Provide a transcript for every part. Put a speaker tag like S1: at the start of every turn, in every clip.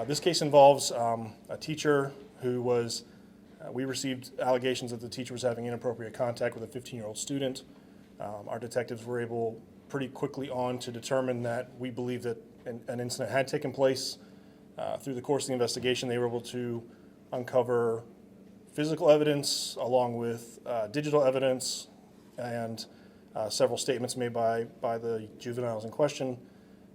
S1: This case involves a teacher who was, we received allegations that the teacher was having inappropriate contact with a 15-year-old student. Our detectives were able pretty quickly on to determine that we believe that an incident had taken place. Through the course of the investigation, they were able to uncover physical evidence along with digital evidence and several statements made by the juveniles in question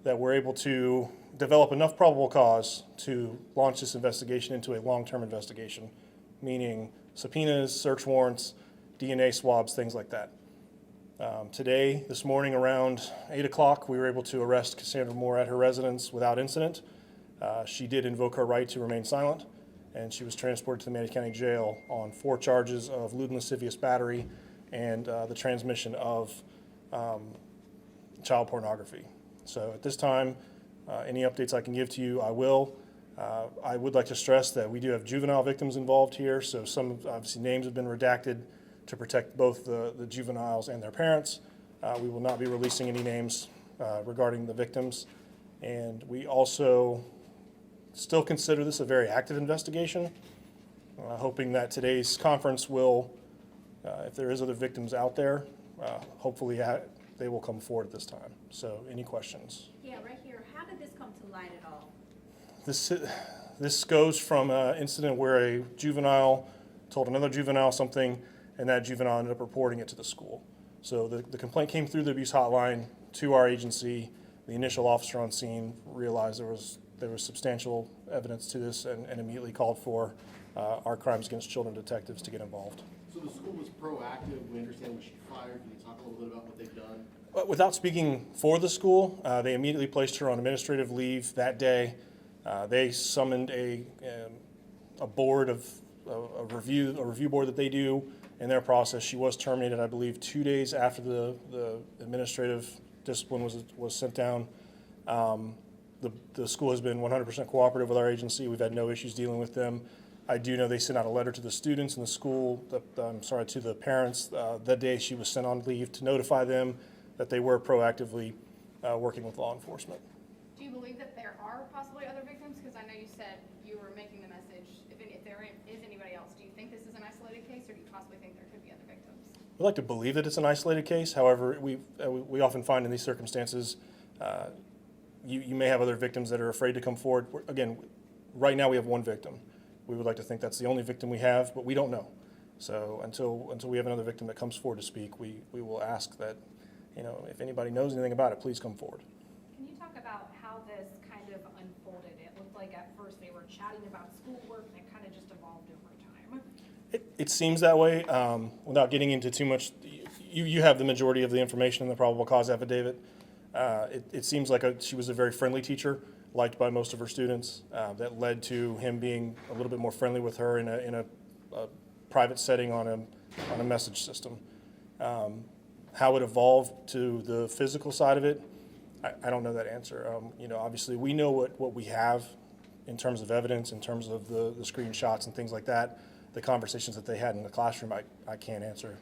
S1: that were able to develop enough probable cause to launch this investigation into a long-term investigation, meaning subpoenas, search warrants, DNA swabs, things like that. Today, this morning around 8 o'clock, we were able to arrest Kassandra Moore at her residence without incident. She did invoke her right to remain silent, and she was transported to the Manatee County Jail on 4 charges of lewd and lascivious battery and the transmission of child pornography. So at this time, any updates I can give to you, I will. I would like to stress that we do have juvenile victims involved here, so some obviously names have been redacted to protect both the juveniles and their parents. We will not be releasing any names regarding the victims, and we also still consider this a very active investigation, hoping that today's conference will, if there is other victims out there, hopefully they will come forward at this time. So any questions?
S2: Yeah, right here. How did this come to light at all?
S1: This goes from an incident where a juvenile told another juvenile something, and that juvenile ended up reporting it to the school. So the complaint came through the abuse hotline to our agency. The initial officer on scene realized there was substantial evidence to this and immediately called for our crimes against children detectives to get involved.
S3: So the school was proactive. We understand when she fired. Can you talk a little bit about what they've done?
S1: Without speaking for the school, they immediately placed her on administrative leave that day. They summoned a board of a review board that they do in their process. She was terminated, I believe, 2 days after the administrative discipline was sent down. The school has been 100% cooperative with our agency. We've had no issues dealing with them. I do know they sent out a letter to the students in the school, to the parents, the day she was sent on leave to notify them that they were proactively working with law enforcement.
S4: Do you believe that there are possibly other victims? Because I know you said you were making the message, if there is anybody else, do you think this is an isolated case, or do you possibly think there could be other victims?
S1: We like to believe that it's an isolated case. However, we often find in these circumstances, you may have other victims that are afraid to come forward. Again, right now we have 1 victim. We would like to think that's the only victim we have, but we don't know. So until we have another victim that comes forward to speak, we will ask that, if anybody knows anything about it, please come forward.
S2: Can you talk about how this kind of unfolded? It looked like at first they were chatting about schoolwork and it kind of just evolved over time.
S1: It seems that way. Without getting into too much, you have the majority of the information in the probable cause affidavit. It seems like she was a very friendly teacher, liked by most of her students. That led to him being a little bit more friendly with her in a private setting on a message system. How it evolved to the physical side of it, I don't know that answer. Obviously we know what we have in terms of evidence, in terms of the screenshots and things like that. The conversations that they had in the classroom, I can't answer.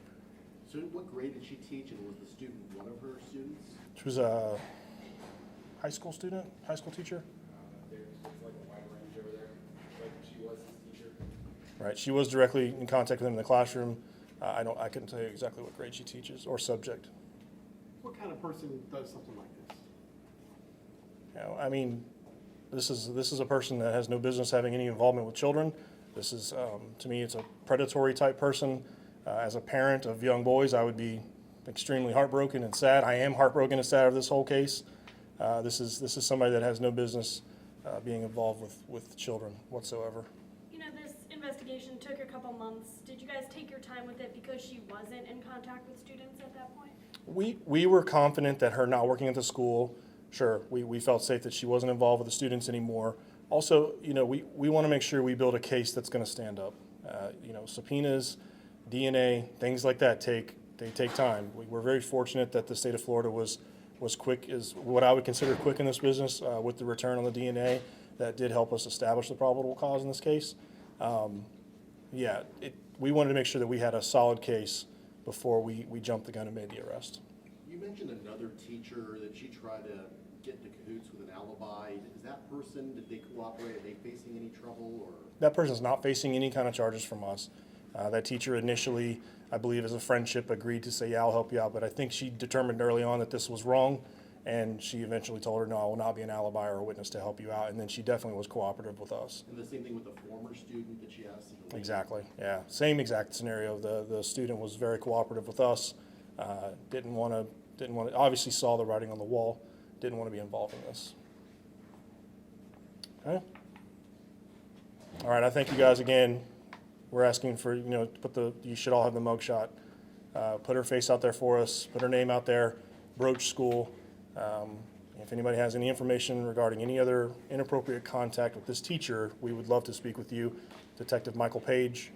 S3: So what grade did she teach, and was the student one of her students?
S1: She was a high school teacher.
S5: There's like a wide range over there. Like she was his teacher.
S1: Right, she was directly in contact with him in the classroom. I couldn't tell you exactly what grade she teaches or subject.
S3: What kind of person does something like this?
S1: This is a person that has no business having any involvement with children. This is, to me, it's a predatory type person. As a parent of young boys, I would be extremely heartbroken and sad. I am heartbroken and sad of this whole case. This is somebody that has no business being involved with children whatsoever.
S6: This investigation took a couple months. Did you guys take your time with it because she wasn't in contact with students at that point?
S1: We were confident that her not working at the school, sure, we felt safe that she wasn't involved with the students anymore. Also, we want to make sure we build a case that's going to stand up. Subpoenas, DNA, things like that take time. We're very fortunate that the state of Florida was quick, is what I would consider quick in this business with the return on the DNA. That did help us establish the probable cause in this case. We wanted to make sure that we had a solid case before we jumped the gun and made the arrest.
S3: You mentioned another teacher that she tried to get into cahoots with an alibi. Is that person, did they cooperate? Are they facing any trouble or?
S1: That person's not facing any kind of charges from us. That teacher initially, I believe as a friendship, agreed to say, yeah, I'll help you out, but I think she determined early on that this was wrong, and she eventually told her, no, I will not be an alibi or a witness to help you out, and then she definitely was cooperative with us.
S3: And the same thing with the former student that she asked to delete?
S1: Exactly, yeah. Same exact scenario. The student was very cooperative with us, didn't want to, obviously saw the writing on the wall, didn't want to be involved in this. Okay? All right, I thank you guys again. We're asking for, you should all have the mug shot. Put her face out there for us, put her name out there, Broach School. If anybody has any information regarding any other inappropriate contact with this teacher, we would love to speak with you. Detective Michael Page,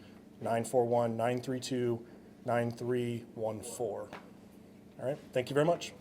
S1: 941-932-9314. All right, thank you very much.